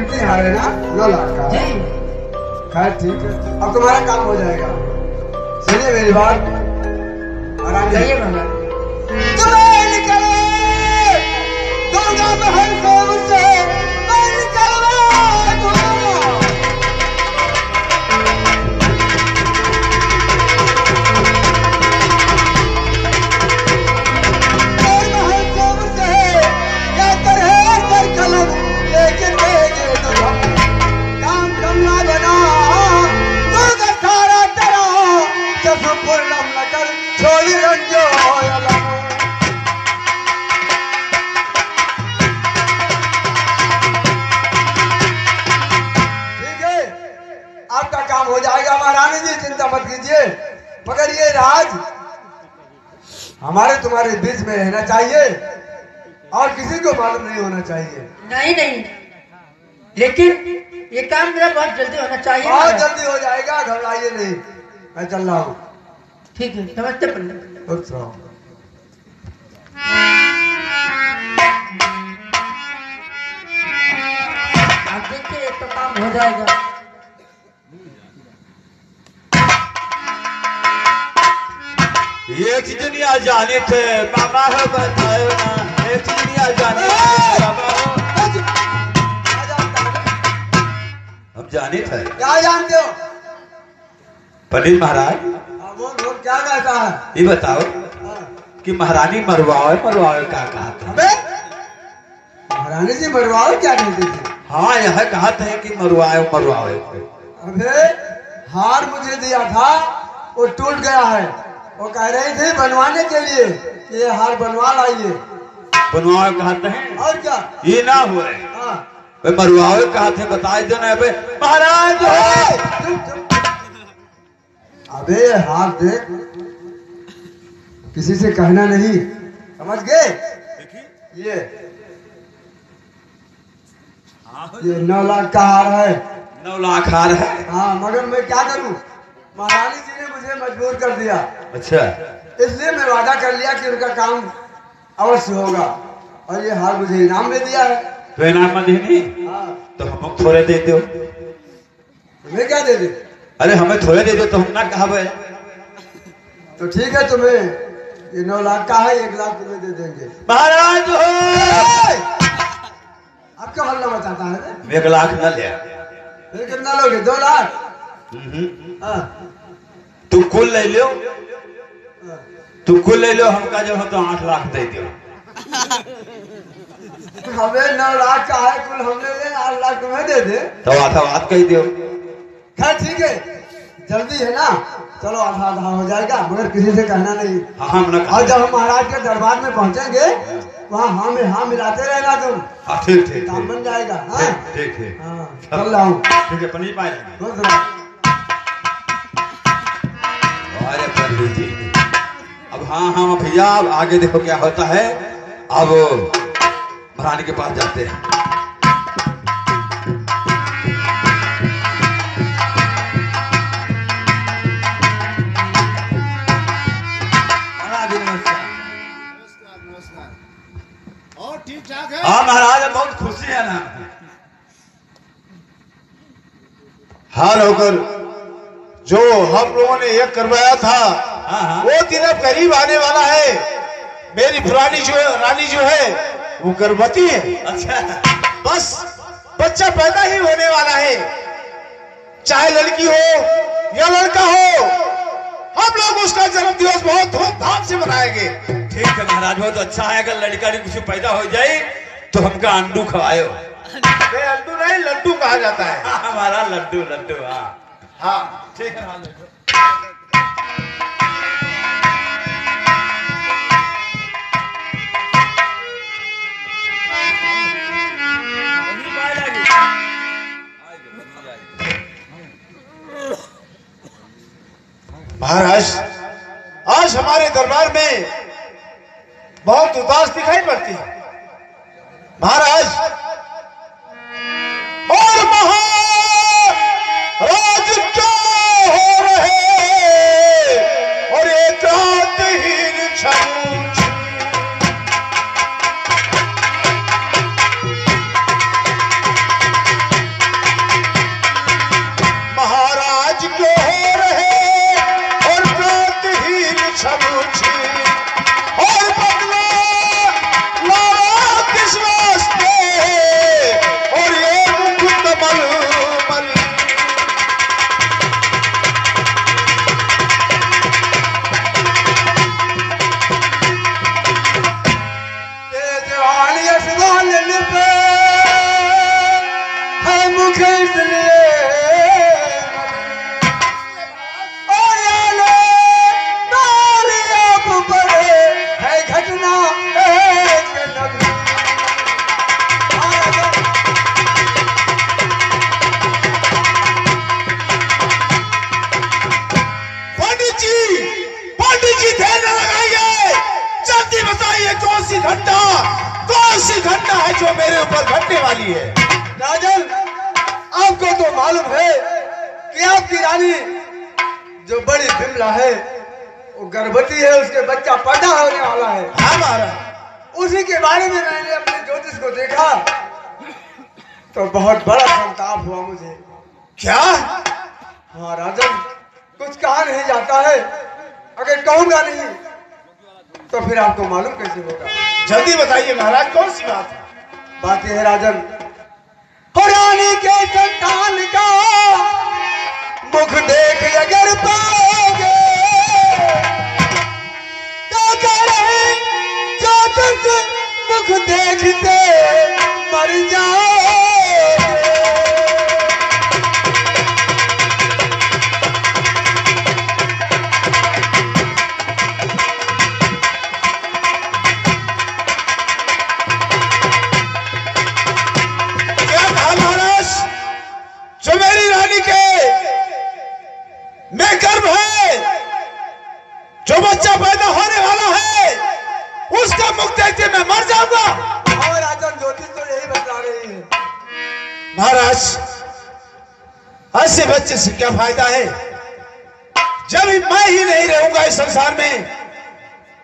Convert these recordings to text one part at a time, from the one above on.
कीमती हार है ना, 9 लाख का। जी खैर ठीक है, अब तुम्हारा काम हो जाएगा। सुनिए मेरी बात, आराम कहिए भला। तुम्हें निकले दुर्गा महल को मुझसे मैं निकलवा दूंगा। महल को मुझसे क्या करे कर कलम लेकिन देंगे दुर्गा काम कमला बना दुर्गा सारा तेरा जब पूर्णम न कर छोड़ी रंजो आपका काम हो जाएगा महारानी जी, चिंता मत कीजिए। मगर ये राज हमारे तुम्हारे बीच में रहना चाहिए और किसी को मालूम नहीं होना चाहिए। नहीं नहीं, लेकिन ये काम मेरा बहुत जल्दी होना चाहिए। बहुत जल्दी हो जाएगा, घबराइए नहीं, मैं चल रहा हूँ। ठीक है, नमस्ते पंडित। खुश रहो। आप देखिए तो काम हो जाएगा। एक चीज नहीं आ जाने थे मामा है बताओ ना, एक चीज नहीं आ जाने थे मामा हो। हम जाने थे क्या जानते हो? पंडित महाराज वो क्या कहता है? ये बताओ कि महारानी मरवाओ मरवाओ क्या कहा था? अबे महारानी जी मरवाओ क्या कहते थे? हाँ यह कहा था कि मरवाओ मरवाओ। अबे हार मुझे दिया था, वो टूट गया है। वो कह रही थी बनवाने के लिए, ये हार बनवा लाइए। बनवाओ कहते हैं और क्या? ये ना हुए हाँ। मरवाओ कहते बताए दो ना महाराज। चुप चुप। अबे हार देख, किसी से कहना नहीं, समझ गए? ये 9 लाख का हार है। 9 लाख हार है। हाँ, मगर मैं क्या करूं, महारानी जी ने मुझे मजबूर कर दिया। अच्छा, इसलिए मैं वादा कर लिया कि उनका काम अवश्य होगा, और ये हार मुझे इनाम में दिया है। तो इनाम में देनी हाँ। तो हम थोड़े दे दो। तुम्हें क्या दे दे? अरे हमें थोड़े दे दो तो हम ना कहा। तो ठीक है, तुम्हें ये 9 लाख का है, 1 लाख तुम्हें दे देंगे। महाराज हो आप क्या हल्ला मचाता है? 1 लाख न ले। फिर कितना लोगे? 2 लाख? हाँ। तू कुल ले लो, हाँ। तू कुल ले लो, हमका जब हो तो 8 लाख दे दो। हमें 9 लाख का है कुल, हमने ले 8 लाख तुम्हें दे दे। तो आधा बात कही दो। खैर ठीक है, जल्दी है ना, चलो आधा आधा हो जाएगा, मगर किसी से कहना नहीं। हाँ हम ना। और जब हम महाराज के दरबार में पहुंचेंगे, वहाँ हाँ में हाँ मिलाते रहना तुम। हाँ ठीक ठीक काम बन जाएगा। हाँ ठीक ठीक। हाँ, चल रहा हूँ। ठीक है, पनीर पाए। अरे पंडित जी, अब हाँ हाँ भैया, अब आगे देखो क्या होता है। अब महारानी के पास जाते हैं। और ठीक ठाक है? हाँ महाराज, बहुत खुशी है ना। हाल होकर जो हम लोगों ने एक करवाया था, हाँ। वो दिन अब करीब आने वाला है। मेरी पुरानी जो है रानी जो है वो गर्भवती है। अच्छा, बस बच्चा पैदा ही होने वाला है, चाहे लड़की हो या लड़का हो, हम लोग उसका जन्म दिवस बहुत धूमधाम से मनाएंगे। ठीक है महाराज, बहुत अच्छा है। अगर लड़का कुछ पैदा हो जाए तो हमका अंडू खवायो। अंडू नहीं, लड्डू कहा जाता है। हमारा लड्डू लड्डू। हाँ हाँ ठीक है। महाराज, आज हमारे दरबार में बहुत उदास दिखाई पड़ती है। महाराज, और महाराज क्या हो रहे, और एकांतहीन छम मल मल। जवानी असवाल पे है मुखे इसलिए और याले नालियों को पड़े है घटना एक नबी। पंडित जी देर न लगाइए, जल्दी बताइए कौन सी घटना है जो मेरे ऊपर घटने वाली है। राजन, आपको तो मालूम है कि आपकी रानी जो बड़ी बिमला है वो गर्भवती है, उसके बच्चा पैदा होने वाला है। हाँ महाराज, उसी के बारे में मैंने अपने ज्योतिष को देखा तो बहुत बड़ा संताप हुआ मुझे। क्या? हाँ राजन, कुछ कहा नहीं जाता है, अगर कहूंगा नहीं तो फिर आपको मालूम कैसे होगा। जल्दी बताइए महाराज, कौन सी बात है? बात यह है राजन, हो रानी के संतान का मुख देख अगर पाओगे तो करे ज्योतिष मुख देखते मर जाओगे। जो मेरी रानी के में गर्भ है, जो बच्चा पैदा होने वाला है, उसका मुख देखते मैं मर जाऊंगा। और राजन, ज्योतिष तो यही बता रही है। महाराज, ऐसे बच्चे से क्या फायदा है? जब मैं ही नहीं रहूंगा इस संसार में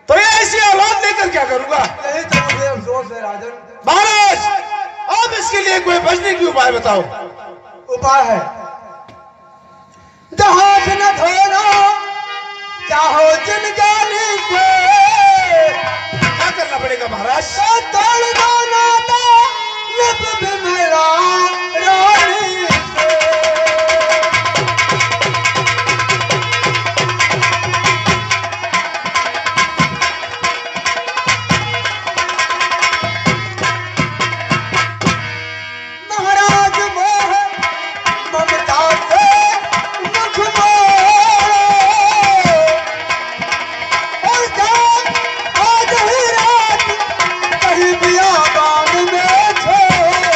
तो ऐसी औलाद लेकर क्या करूंगा? यही तो मुझे अफसोस है राजन। महाराज, अब इसके लिए कोई बचने की उपाय बताओ। उपाय है, हाथ न धोना चाहो जिनगानी से, क्या करना पड़ेगा महाराज? तोड़ दो नाता लब भी मेरा रानी से। महाराज मोह ममता से मुख मोड़ो और जान आज ही रात कहीं बियाबान में छोड़ो।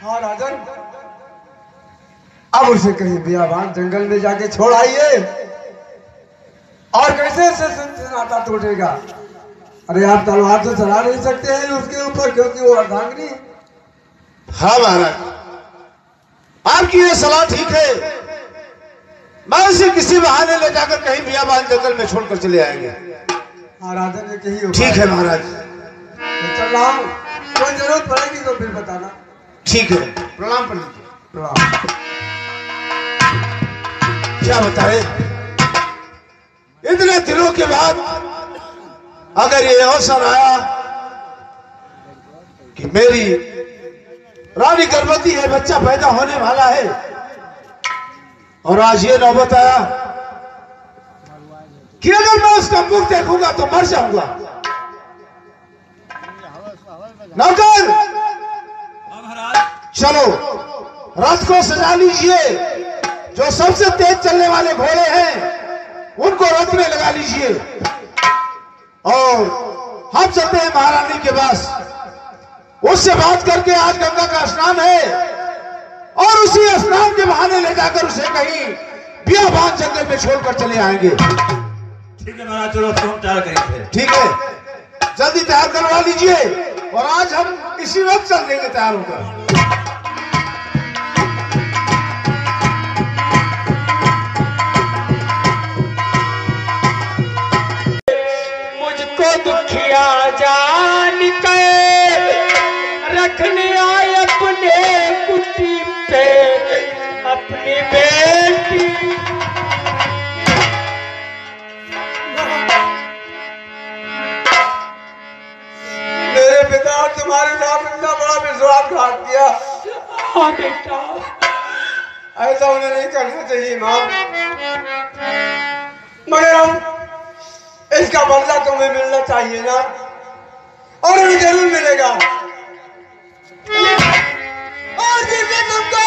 हाँ राजन, अब उसे कहीं बियाबान जंगल में जाके छोड़ आइए। और कैसे से नाता टूटेगा? अरे आप तलवार तो चला नहीं सकते हैं उसके ऊपर, क्योंकि वो अर्धांगिनी। हाँ महाराज, आपकी ये सलाह ठीक है। मैं उसे किसी बहाने ले जाकर कहीं बियाबान जंगल में छोड़कर चले आएंगे। हाँ राजन, ये कही ठीक है महाराज। तो चल रहा हूँ, कोई जरूरत पड़ेगी तो फिर बताना। ठीक है, प्रणाम पंडित जी। प्रणाम। क्या बताए, इतने दिनों के बाद अगर ये अवसर आया कि मेरी रानी गर्भवती है, बच्चा पैदा होने वाला है, और आज ये नौबत आया कि अगर मैं उसका मुख देखूंगा तो मर जाऊंगा। नौकर, चलो रथ को सजा लीजिए। जो सबसे तेज चलने वाले घोड़े हैं उनको रथ में लगा लीजिए, और हम चलते हैं महारानी के पास। उससे बात करके आज गंगा का स्नान है, और उसी स्नान के बहाने ले जाकर उसे कहीं बियाबान जंगल में छोड़कर चले आएंगे। ठीक है महाराज, चलो हम तैयार करेंगे। ठीक है, जल्दी तैयार करवा लीजिए, और आज हम इसी वक्त चल देंगे तैयार होकर। दुखिया जान के रखने आए अपने कुटी पे अपनी बेटी। तुम्हारे साथ इतना बड़ा विश्वासघात किया। हाँ बेटा, ऐसा उन्हें नहीं करना चाहिए माँ, मगर हम इसका बदला तुम्हें मिलना चाहिए ना, और उन्हें जरूर मिलेगा। और जिसने तुमको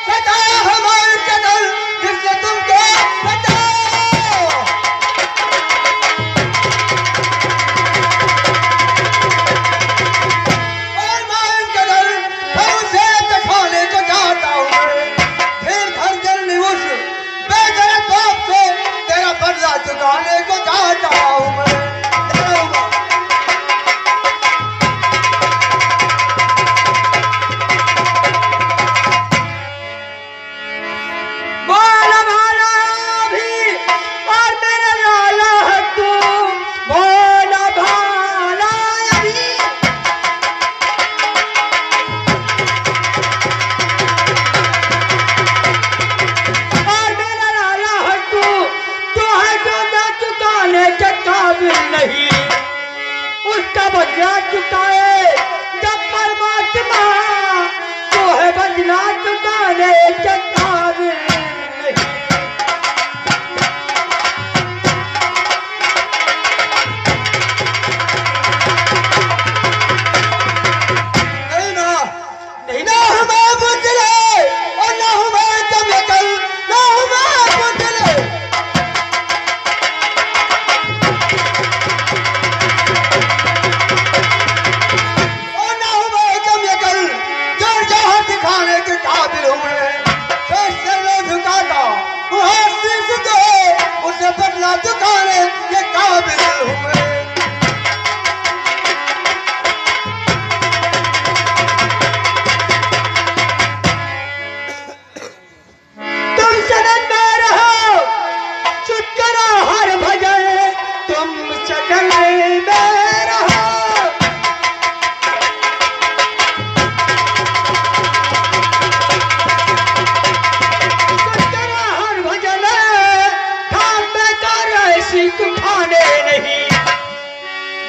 सताया हमारे कदर, जिसने तुमको सताया, और मैं इस कदर मैं उसे दिखाने को चाहता हूँ। फिर घर जल निवस बेदर्द बाप से तेरा बदला चुकाने को चाहता हूँ मैं। नहीं उसका बदला चुकाए जब परमात्मा तो है बदला चुकाने के काबिल नहीं। नहीं ना, नहीं ना हमें बुझले और ना हमें जब कल ना हमें बुझले। दिखाने के काबिल हूँ मैं, झुकाता उसे बदला चुकाने के काबिल हूँ मैं। तुम सदन में रहो चुप करो हर भजन, तुम सदन में रहो। खाने नहीं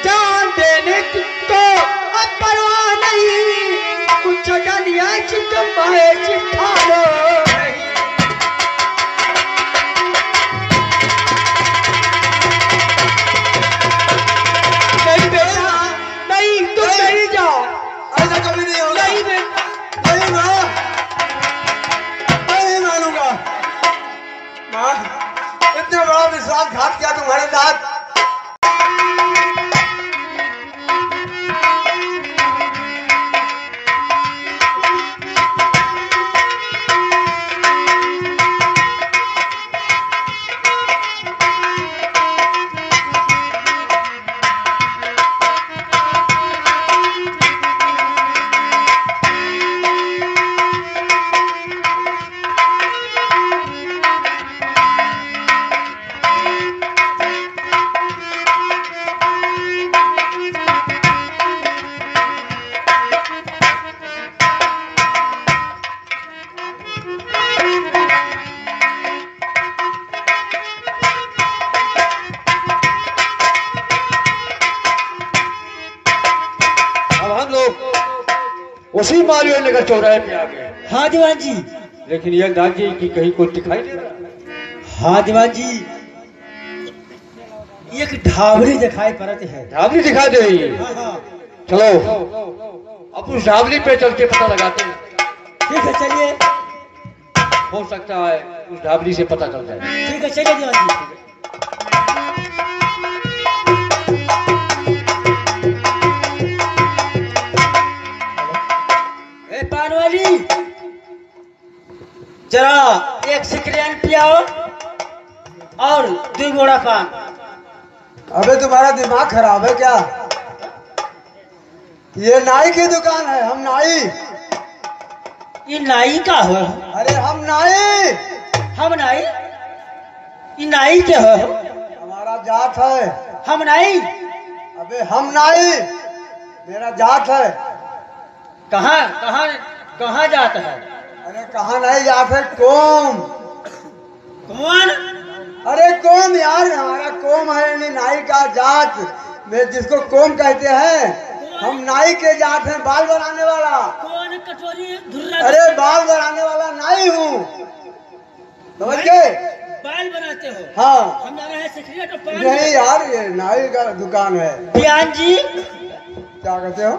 जान देने को अब परवाह नहीं, कुछ डलिया चिकमाए चिखानो नहीं। नहीं बेटा नहीं, तुम नहीं जाओ, ऐसा कभी नहीं होगा। नहीं बेटा नहीं माँ, मैं नहीं मानूंगा माँ, इतना बड़ा विश्वासघात किया तुम्हारे साथ। उसी मालियों नगर चौराहे पे आ गए। हाँ दीवान जी। लेकिन ये अंदाज जी की कहीं कुछ दिखाई दे रहा। हाँ दीवान जी, एक ढाबरी दिखाई पड़ती है। ढाबली दिखाई दे रही है। हाँ हाँ। चलो अब उस ढाबली पे चल के पता लगाते हैं। ठीक है चलिए। हो सकता है उस ढाबली से पता चल जाए। ठीक है चलिए दीवान जी। पानवाली जरा एक सिकरियन पियाओ और 2 बोरा पान। अबे तुम्हारा दिमाग खराब है क्या? ये नाई की दुकान है, हम नाई। ये नाई का हो? अरे हम नाई। हम नाई? ये नाई के हो? हमारा जात है। हम नाई? अबे हम नाई, मेरा जात है। कहाँ कहाँ कहाँ जाता है? अरे कहाँ नहीं जात है, कोम। कौन? अरे कोम यार, हमारा कोम है, नाई का जात में जिसको कोम कहते हैं। हम नाई के जात हैं, बाल बनाने वाला। कौन कटोरी धुर्रा? अरे बाल बनाने वाला नाई हूँ, समझ गए? बाल बनाते हो? हाँ। हम जा रहे हैं सिकरेट और पान। नहीं यार, ये नाई का दुकान है। दीवान जी, क्या कहते हो?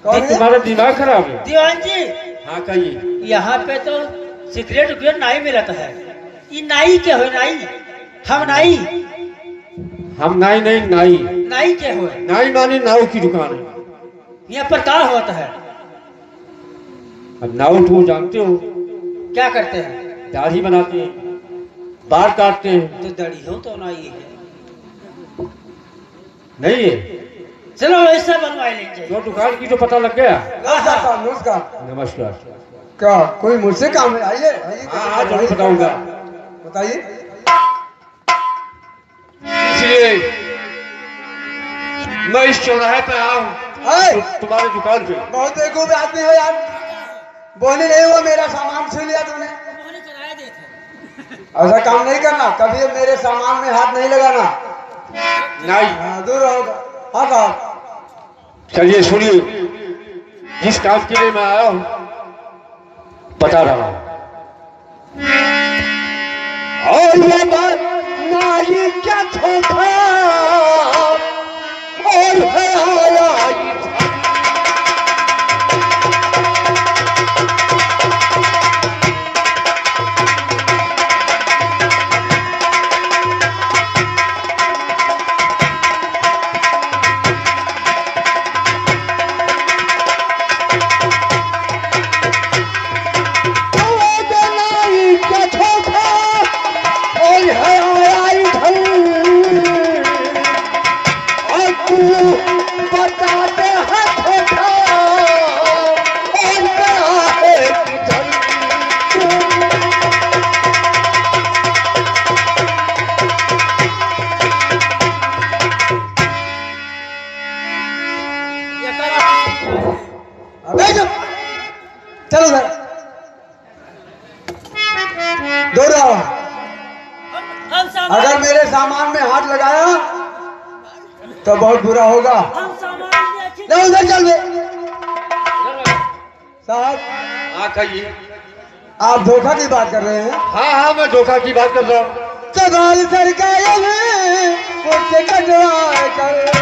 कौन है? तुम्हारा दिमाग खराब है। दीवान जी, हाँ कहिए। यहाँ पे तो सिगरेट उगरेट नाई मिलता है। ये नाई क्या हो? नाई हम नाई हम नाई नहीं, नाई। नाई क्या हो? नाई मानी नाव की दुकान है। यहाँ पर क्या होता है? अब नाव तो जानते हो, क्या करते हैं? दाढ़ी बनाते हैं, बाल काटते हैं। तो दड़ी हो तो नाई है। नहीं है चलो ऐसा बनवा लेंगे। तो दुकान की तो पता लग गया। नमस्कार साहब, नमस्कार। नमस्कार। क्या कोई मुझसे काम है? आइए आइए। हाँ हाँ जरूर बताऊंगा। बताइए। इसलिए मैं इस चौराहे पे आया हूँ हाय, तुम्हारी दुकान पे। बहुत बेवकूफ आदमी हो यार। बोली नहीं हुआ, मेरा सामान छीन लिया तूने। उन्होंने किराया देते। ऐसा काम नहीं करना, कभी मेरे सामान में हाथ नहीं लगाना। नहीं। हाँ, दूर रहो। हाँ साहब। चलिए सुनिए, जिस काम के लिए मैं आया हूँ बता रहा हूँ। और ये बात नाई क्या धोखा और है आया। चलो उधर दौड़ रहा। हम सामान, अगर मेरे सामान में हाथ लगाया तो बहुत बुरा होगा। हम सामान में अच्छी- ले उधर चल बे। साहब, हाँ कहिए। आप धोखा की बात कर रहे हैं? हाँ हाँ मैं धोखा की बात कर रहा हूँ। तो बाल सरकाए हैं, मुझसे कटवाए कर।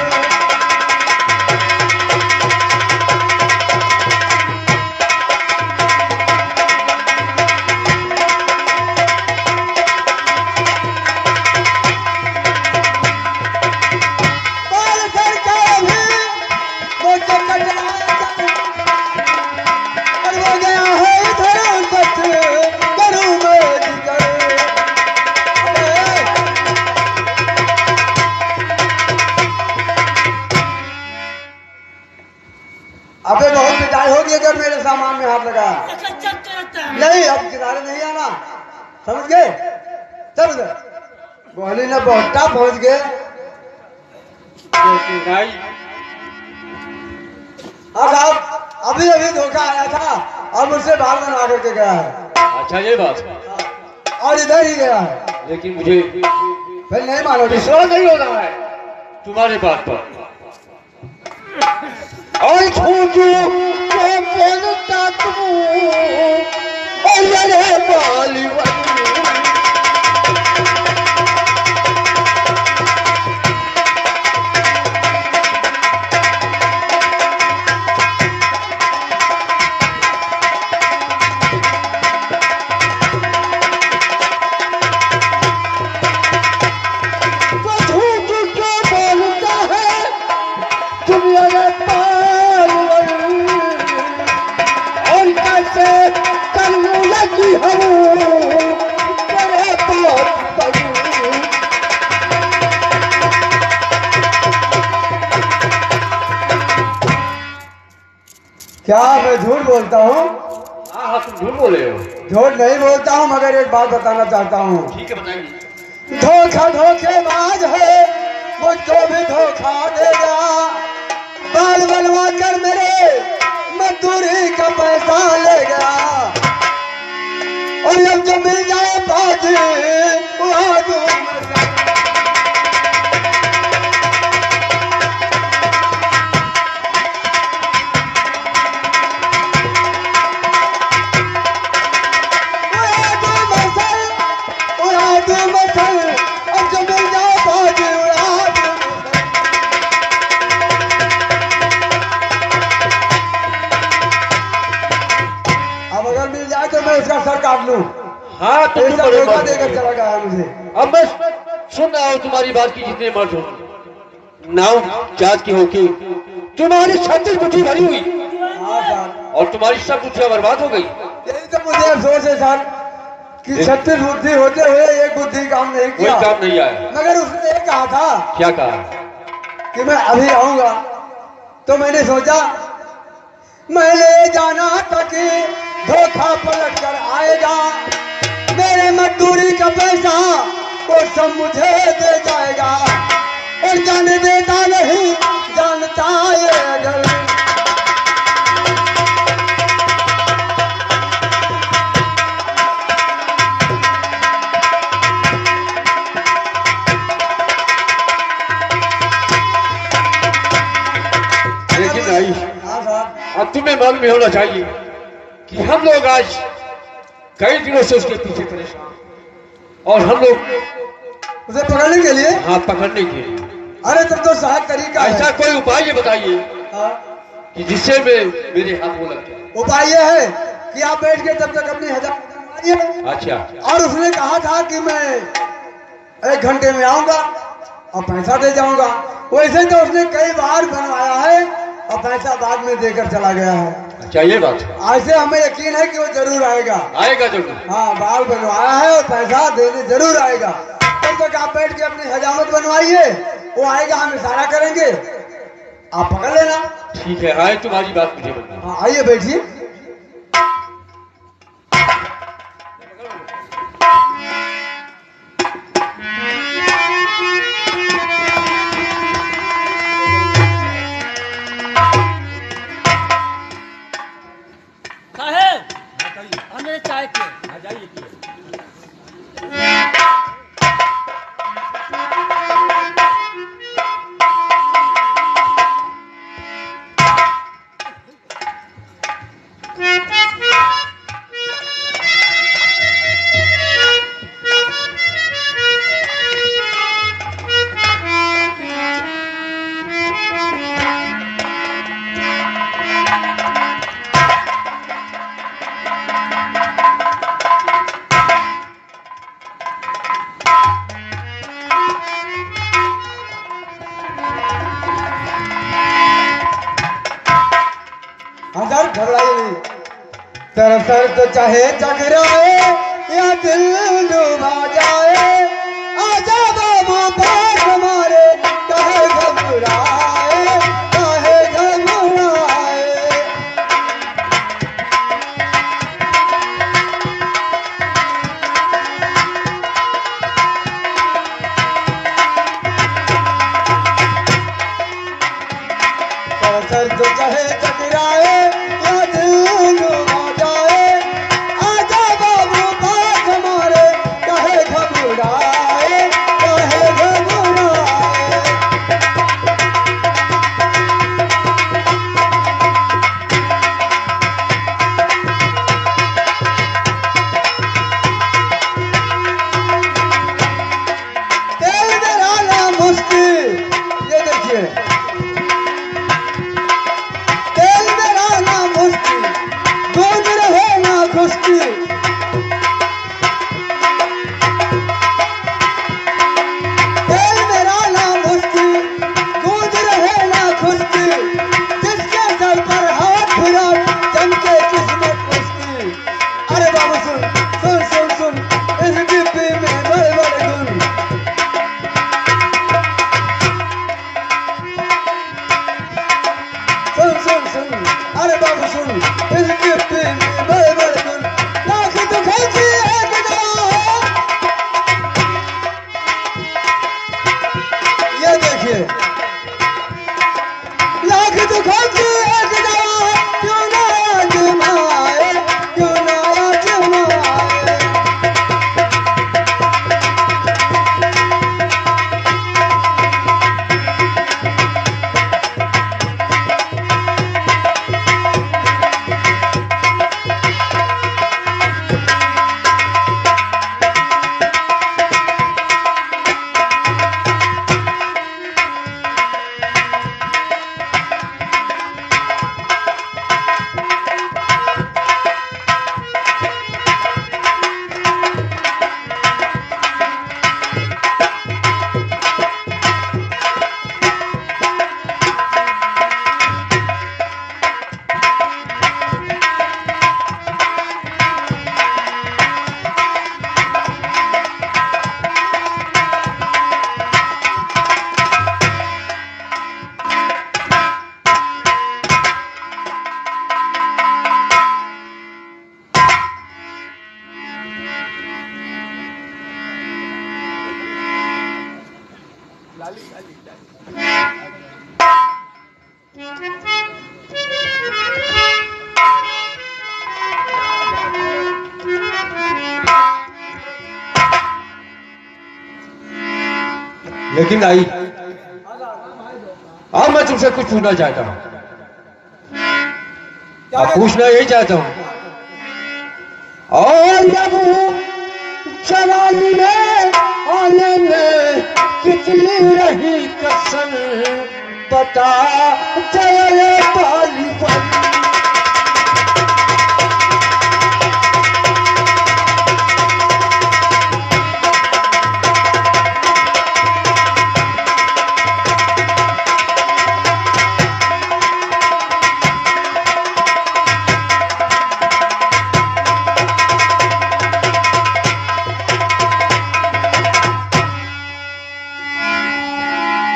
अबे बहुत पिटाई होगी अगर मेरे सामान में हाथ लगाया। अच्छा, चेक करता है। नहीं, अब किनारे नहीं आना, समझ गए? चल उधर। बोली ना बहुटा पहुंच गए। नाई हाँ साहब, अभी अभी धोखा आया था और मुझसे बाल बनवा करके गया है। अच्छा ये बात। और इधर ही गया है। लेकिन मुझे फिर नहीं मानोगे। विश्वास नहीं हो रहा है तुम्हारे बात पर। और छोटू को बोलता तू और ये बॉलीवुड। क्या मैं झूठ बोलता हूँ? हाँ हाँ तुम झूठ बोले हो। झूठ नहीं बोलता हूँ, मगर एक बात बताना चाहता हूँ। ठीक है बताइए। धोखा धोखेबाज है, मुझको भी धोखा देगा। बाल बनवा कर मेरे मजदूरी का पैसा लेगा। और जब जो मिल जाए बाजी वहाँ दूर मर जाए। लूं। हाँ तुम ऐसा बड़े धोखा मर्द देकर हो। चला गया मुझे। अब मैं सुन रहा हूँ तुम्हारी बात की, जितने मर्द हो नाव जात की होके तुम्हारी 36 बुद्धि भरी हुई हाँ साहब, और तुम्हारी सब बुद्धियां बर्बाद हो गई। यही तो मुझे अफसोस है साहब कि 36 बुद्धि होते हुए एक बुद्धि काम नहीं कोई किया। काम नहीं आया। मगर उसने ये कहा था क्या कहा? कि मैं अभी आऊंगा, तो मैंने सोचा मैंने जाना था कि धोखा पलट कर आएगा, मेरे मजदूरी का पैसा वो सब मुझे दे जाएगा, और जाने देता नहीं जानता ये अगर। लेकिन नहीं, हाँ साहब, अब तुम्हें मालूम में होना चाहिए कि हम लोग आज कई दिनों से उसके पीछे परेशान, और हम लोग उसे पकड़ने के लिए। हाँ पकड़ने के लिए अरे तब तो सहज तरीका है। ऐसा कोई उपाय ये बताइए हाँ, कि जिससे मेरे हाथ वो लग जाए। उपाय यह है कि आप बैठ के तब तक अपनी हजार बनवाइए। अच्छा, और उसने कहा था कि मैं 1 घंटे में आऊंगा और पैसा दे जाऊंगा। वैसे तो उसने कई बार बनवाया है और पैसा बाद में देकर चला गया है। अच्छा ये बात है। ऐसे हमें यकीन है कि वो जरूर आएगा। आएगा जरूर। हाँ, बाल बनवाया है और पैसा देने जरूर आएगा। तब तक आप बैठ के अपनी हजामत बनवाइए, वो आएगा, हम इशारा करेंगे, आप पकड़ लेना। ठीक है, आए तुम्हारी बात मुझे बन गई। हाँ, आइए बैठिए। साहेब हमने चाय की। हाँ सर, घबराइए नहीं। तेरा सर तो चाहे चकराए या दिल डूबा जाए, आजा बाबू पास हमारे, कहे घबराए, कहे घबराए। तेरा सर तो चाहे चकराए या दिल डूबा जाए, आजा बाबू पास हमारे, कहे घबराए, कहे घबराए। तेल डराना मुश्किल, ये देखिए, तेल डराना लेकिन आई अब मैं तुमसे कुछ पूछना चाहता हूँ। अब पूछना यही चाहता हूँ, और जब जवानी में आने में कितनी रही कसम पता चले बालीपन।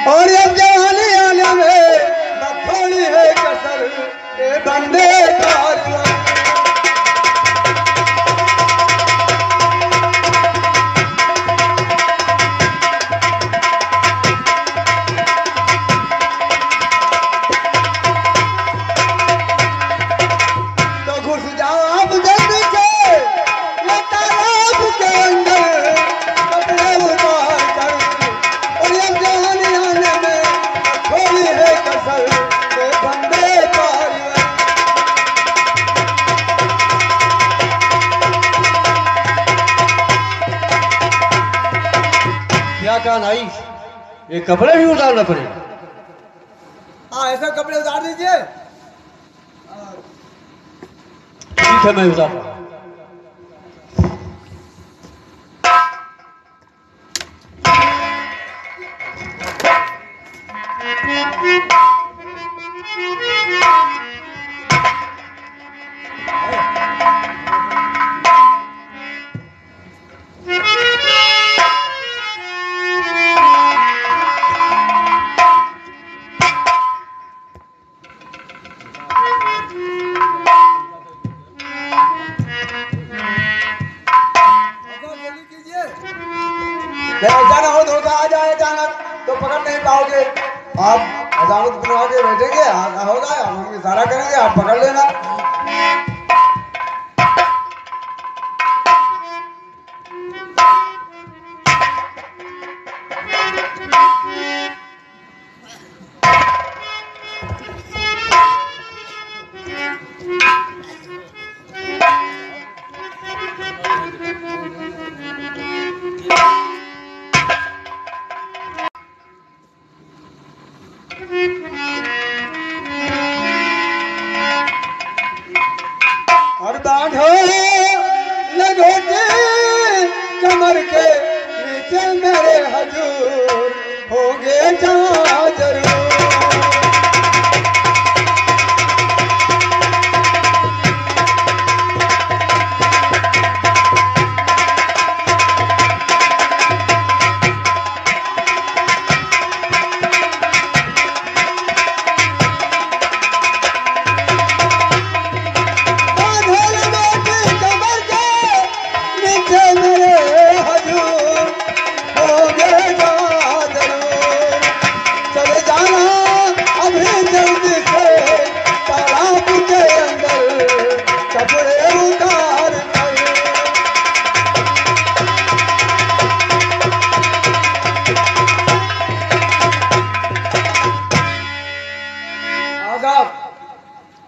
और अब जवानी आने में थोड़ी है कसर ए बंदे कारवां। तो घुस जाओ आप जल्दी से ये तालाब के अंदर कपड़े उतार कर। और ये जवानी आने में थोड़ी है कसर ए बंदे कारवां। क्या कहा नाई, ये कपड़े भी उतारना पड़ेगा? हाँ, ऐसे कपड़े उतार दीजिए। ठीक है, मैं उतार रहा हूं। जल्दी कीजिए। ऐसा ना हो धोखा आ जाए अचानक तो पकड़ नहीं पाओगे। आप अजामत बनवा के बैठेंगे, आना होगा, हम इशारा करेंगे, आप पकड़ लेना। और बांधो लगोटे कमर के नीचे मेरे हजूर होंगे जहाँ जरूर।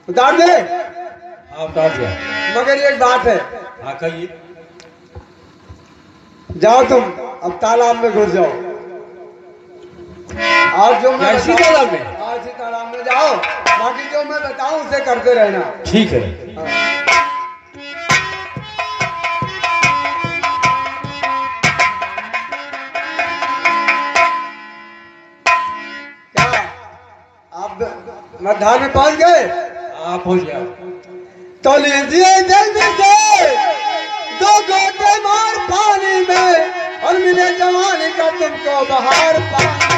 उतार दे। हाँ, उतार दिया। मगर एक बात है। हाँ, कहिए। जाओ तुम अब तालाब में घुस जाओ। आज जो मैं इसी तालाब में? आज इसी तालाब में जाओ, बाकी जो मैं बताऊं उसे करते रहना। ठीक है। क्या आप मध्यान्ह में पहुंच गए? आप हो जाओ। तो लीजिए जल्दी से 2 घोटे मार पानी में और मिले जवानी का तुमको बहार पानी।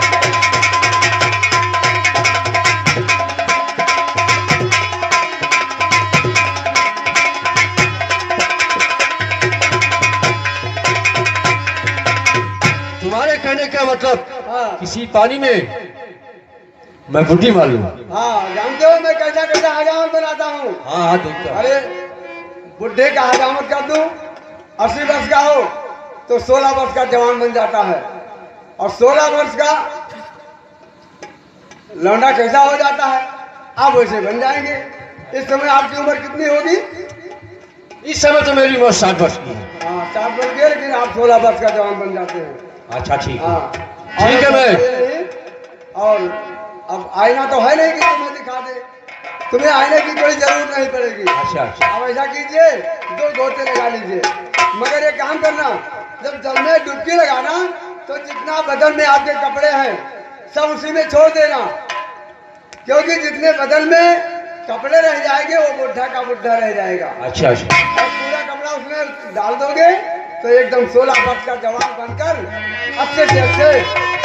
तुम्हारे कहने का मतलब हाँ। किसी पानी में मैं बुड्ढी मार लूं। हाँ, जानते हो मैं कैसा कैसा हजामत बनाता हूँ। हाँ हाँ देखता। अरे बुढ़े का हजामत कर दूं, 80 वर्ष का हो तो 16 वर्ष का जवान बन जाता है, और 16 वर्ष का लौंडा कैसा हो जाता है, आप वैसे बन जाएंगे। इस समय आपकी उम्र कितनी होगी? इस समय तो मेरी उम्र 60 वर्ष की है। हाँ, 60 वर्ष की, लेकिन आप 16 वर्ष का जवान बन जाते हैं। अच्छा ठीक है। हाँ, ठीक है मैं। और अब आईना तो है नहीं कि तुम्हें दिखा दे, तुम्हें आईने की कोई जरूरत नहीं पड़ेगी। अच्छा अच्छा। अब ऐसा कीजिए, 2 गोते लगा लीजिए, मगर एक काम करना, जब जल में डुबकी लगाना तो जितना बदन में आपके कपड़े हैं सब उसी में छोड़ देना, क्योंकि जितने बदन में कपड़े रह जाएंगे वो बुढ़ा का बुढ़ा रह जाएगा। अच्छा अच्छा। और पूरा कपड़ा उसमें डाल दोगे तो एकदम 16 वर्ष का जवान बनकर अच्छे से अच्छे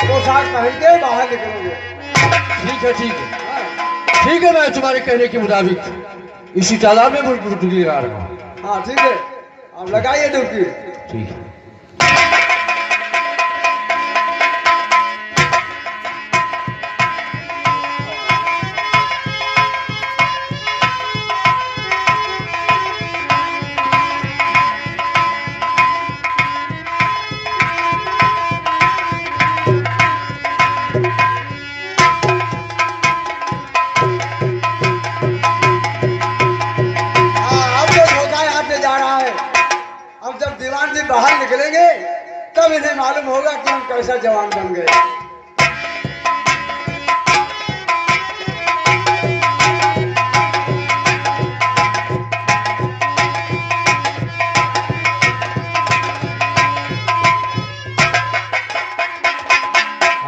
पोशाक पहन के बाहर निकलोगे। ठीक है ठीक है ठीक है, मैं तुम्हारे कहने के मुताबिक इसी तालाब में डुबकी लगा रहा हूँ। हाँ ठीक है, आप लगाइए डुबकी। ठीक है। बाहर निकलेंगे तब इन्हें मालूम होगा कि हम कैसा जवान बन गए।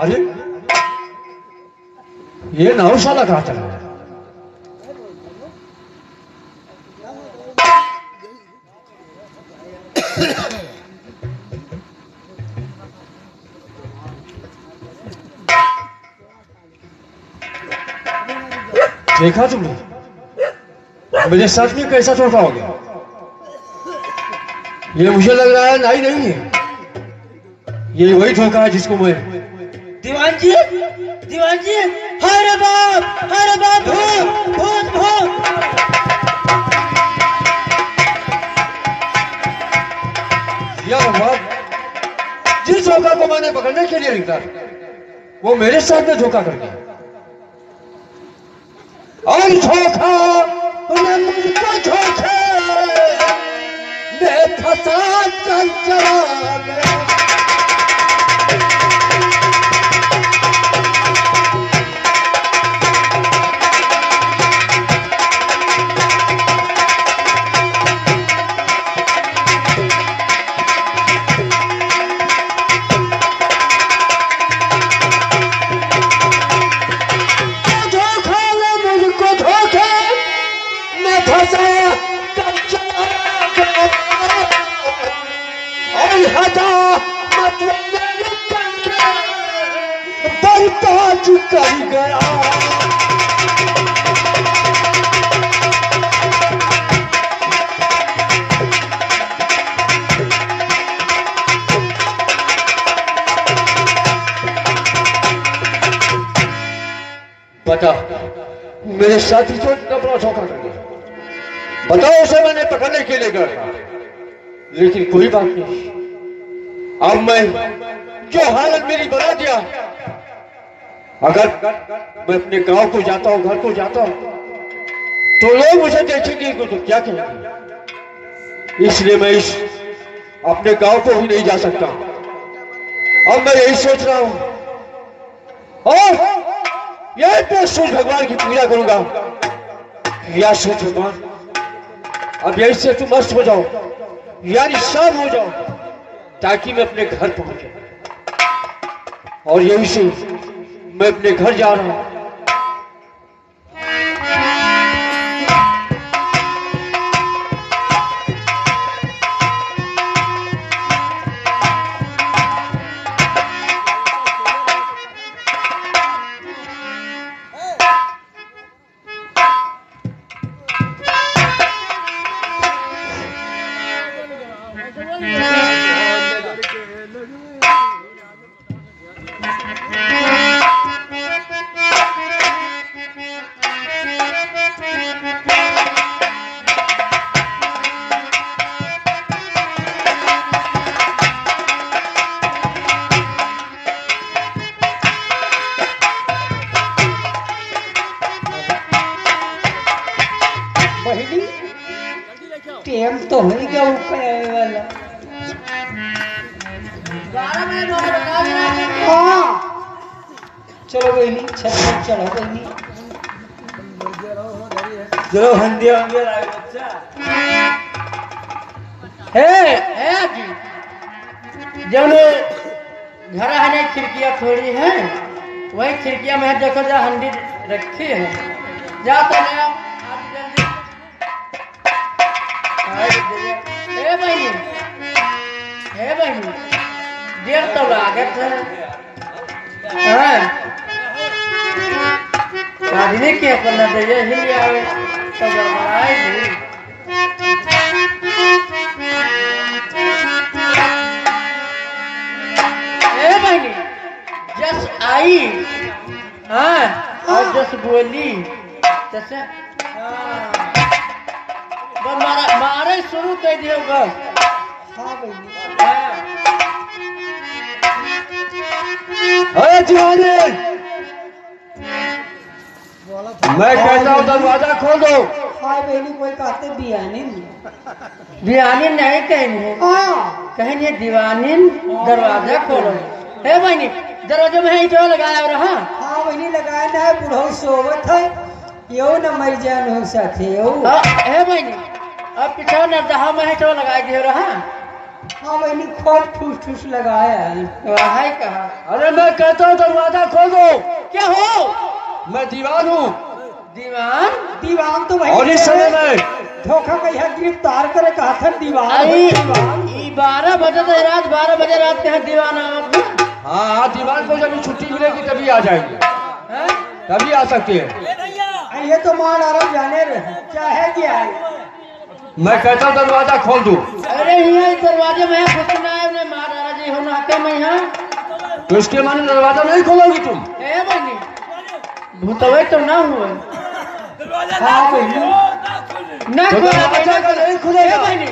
अरे ये नावशाला कहाँ चल रहा है? देखा तुमने मेरे साथ में कैसा धोखा हो गया? ये मुझे लग रहा है नाई नहीं है, ये वही धोखा है जिसको मैं। दीवान जी, दीवान जी, हरे बाप भूत भूत भूत। या भगवान, जिस धोखा को मैंने पकड़ने के लिए निकला वो मेरे साथ में धोखा कर गया। और धोखा मुझको धोखे मैं फंसा चंचला में। बर्बाद कर गया। बता मेरे साथी जो इतना बड़ा धोखा कर गया, बताओ उसे मैंने पकड़ने के लिए गया, लेकिन कोई बात नहीं। अब मैं जो हालत मेरी बना दिया, अगर मैं अपने गांव को जाता हूं, घर को जाता हूं, तो लोग मुझे देखेंगे तो क्या कहेंगे। इसलिए मैं इस अपने गांव को भी नहीं जा सकता। अब मैं यही सोच रहा हूं और यही पे सूर्य भगवान की पूजा करूंगा। या सूर्य भगवान अब यही से तुम मस्त हो जाओ, यानी शाम हो जाओ, ताकि मैं अपने घर पहुंच जाऊं। और यही से मैं अपने घर जा रहा हूं। Yeah. टेम तो हो गया ऊपर वाला। 12 मिनट हो गए। हाँ चलो बहनी छत पर चढ़ो बहनी। चलो हंडिया हंडिया लाए बच्चा। है जी जब घर आने खिड़कियां थोड़ी हैं वही खिड़कियां में देखो जा हंडी रखी है जा तो ले आओ जल्दी। ए बहनी देर तो लागत है आदमी के अपना दे ही आवे तो गड़बड़ाएगी। ए बहनी जस आई हाँ और जस बोली जैसे मारे शुरू कर दियो बस। हाँ बहनी अरे दीवाने मैं कहता हूँ दरवाजा खोल दो। हाँ बहनी कोई कहते बियानी नहीं कहेंगे कहेंगे दीवानी दरवाजा खोलो। है बहनी दरवाजे में ईटो लगाया रहा। हाँ बहनी लगाया ना है बुढ़ऊ सोवत है यो न मर जान हो सके यो। है बहनी अब पीछे न दहा में ईटो लगा दियो रहा। हाँ बहनी खूब ठूस ठूस लगाया है कहा। अरे मैं कहता हूँ दरवाजा खोल दो। क्या हो मैं दीवान हूँ। दीवान तो भाई और इस समय में धोखा कहीं गिरफ्तार करे कहा था दीवान। 12 बजे तो रात 12 बजे रात के दीवान आवत। हाँ दीवान को जब छुट्टी मिलेगी तभी आ जाएंगे तभी आ सकते हैं। ये तो मान आराम जाने रहे चाहे क्या है। मैं कहता हूँ दरवाजा खोल दो। अरे यहाँ दरवाजे में घुसना है उन्हें महाराजा जी होना के मैं यहाँ तो इसके माने दरवाजा नहीं खोलोगी तुम। है बहनी भूतवे तो ना हुए। हाँ बहनी ना नहीं खुलेगा। बहनी ना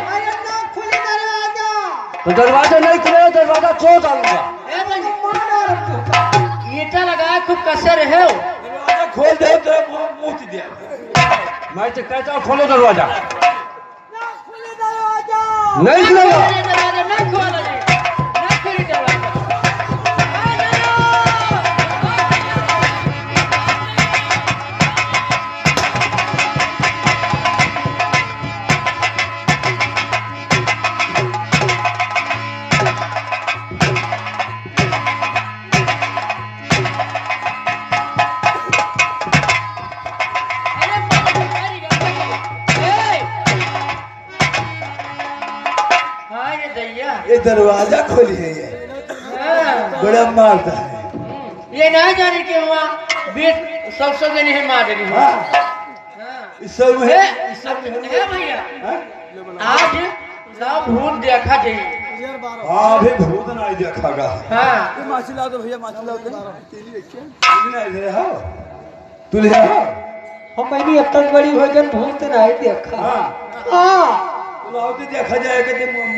खुले दरवाजा तो दरवाजा नहीं खुलेगा दरवाजा तोड़ डालूंगा। ईटा लगाया खूब कसर है खोल दे मैं तो कहता हूँ खोलो दरवाजा। नहीं खुलेगा। नहीं खोला नहीं खुली दरवाजा। ये दरवाजा खोली है ये बड़ा मारता है। ये ना जाने के वहाँ बीच सबसे देनी है मार देनी है। इस सब है है भैया आज सब भूत देखा जाइए। हाँ भी भूत नहीं देखागा। हाँ माछी ला दो भैया माछी ला दो। तू ले आओ। हम मैंने अब तक बड़ी भजन भूत नहीं देखा। हाँ तो देखा जाएगा कि मुंह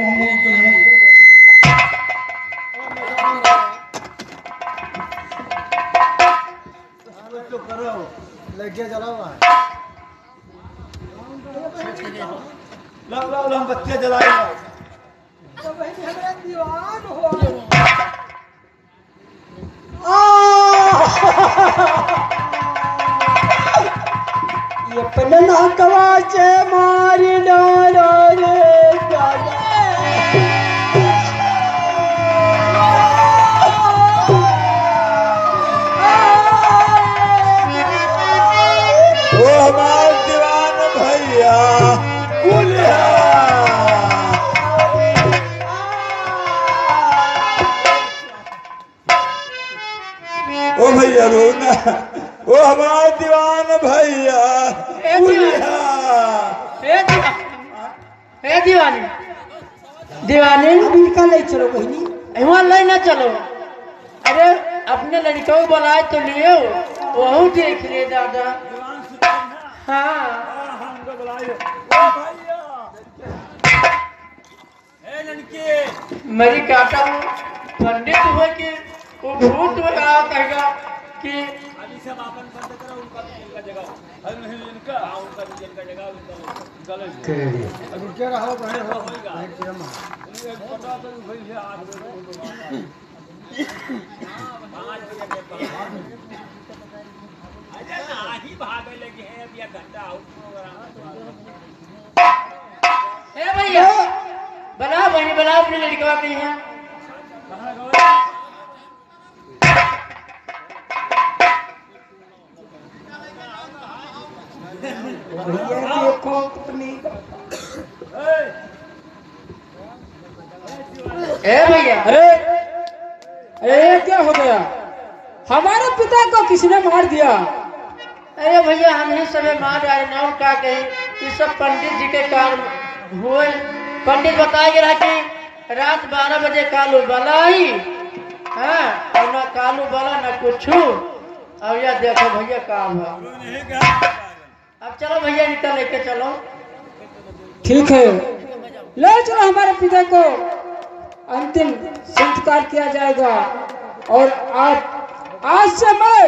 तो करो लगे जलाओ लाओ हम बत्तियां जलाएंगे। तो बहनी हमारा दीवान हो। ये पन्ना कवाचे मारी डालो रे दादा। वो हमारे दीवान भैया ओ भैया रोना। वो हमारे दीवान भैया दीवानी दीवानी इनका ले चलो बहनी वहाँ ले ना चलो। अरे अपने लड़कों बुलाए तो लियो वह देख ले दादा। हाँ मेरी काटा पंडित हुए कि वो भूत हुआ कहेगा कि सब आपन बंद करो, उनका भी जेल का जगह है नहीं इनका, हाँ उनका भी जेल का जगह उनका निकाले। अभी क्या रहा बहन हो पता तो भाई से 8 बजे 5 बजे ही भागे लगे हैं। अब यह घंटा आउट प्रोग्राम ए भैया बना बहनी बना अपने लड़का नहीं है। भैया देखो अपनी ए भैया अरे क्या हो गया? हमारे पिता को किसने मार दिया? अरे भैया हम ही सब मार आए नाम का कही ये सब पंडित जी के कारण हुए। पंडित बताए रहा कि रात 12 बजे कालू बला आई, हाँ और ना कालू बला ना कुछ। अब यह देखो भैया काम है। अब चलो भैया निकल लेके चलो। ठीक है, ले चलो हमारे पिता को, अंतिम संस्कार किया जाएगा। और आज से मैं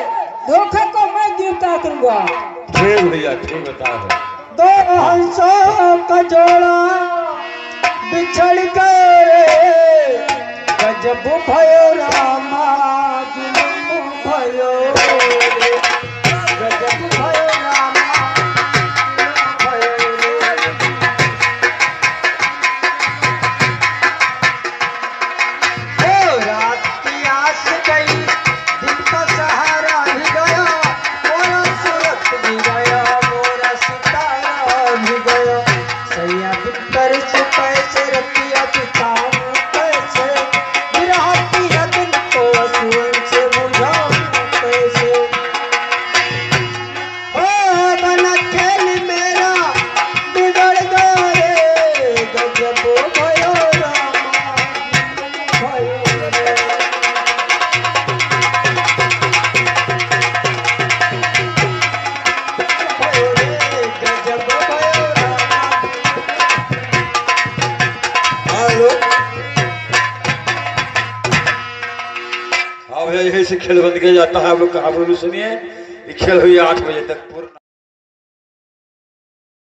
धोखा को मैं गिरफ्तार करूंगा। ठीक भैया ठीक बता है। दो हंसों का जोड़ा बिछड़ गए, गजब भयो रामा जुल्म भयो रे, गजब भयो रामा जुल्म भयो रे। ओ रात की आस गई, दिन का सहारा भी गया, मोरा सूरत भी गया, मोरा सितारा भी गया। सैया बितर से पैसे रतिया पिताओं कैसे, विरह की रतन को असूल से बुझाऊं कैसे। ओ बना खेल मेरा बिगड़ गया रे, गजब भयो रामा भयो रे। अब यही से खेल बंद किया जाता है। आप लोग सुनिए, ये खेल हुई 8 बजे तक पूर्ण।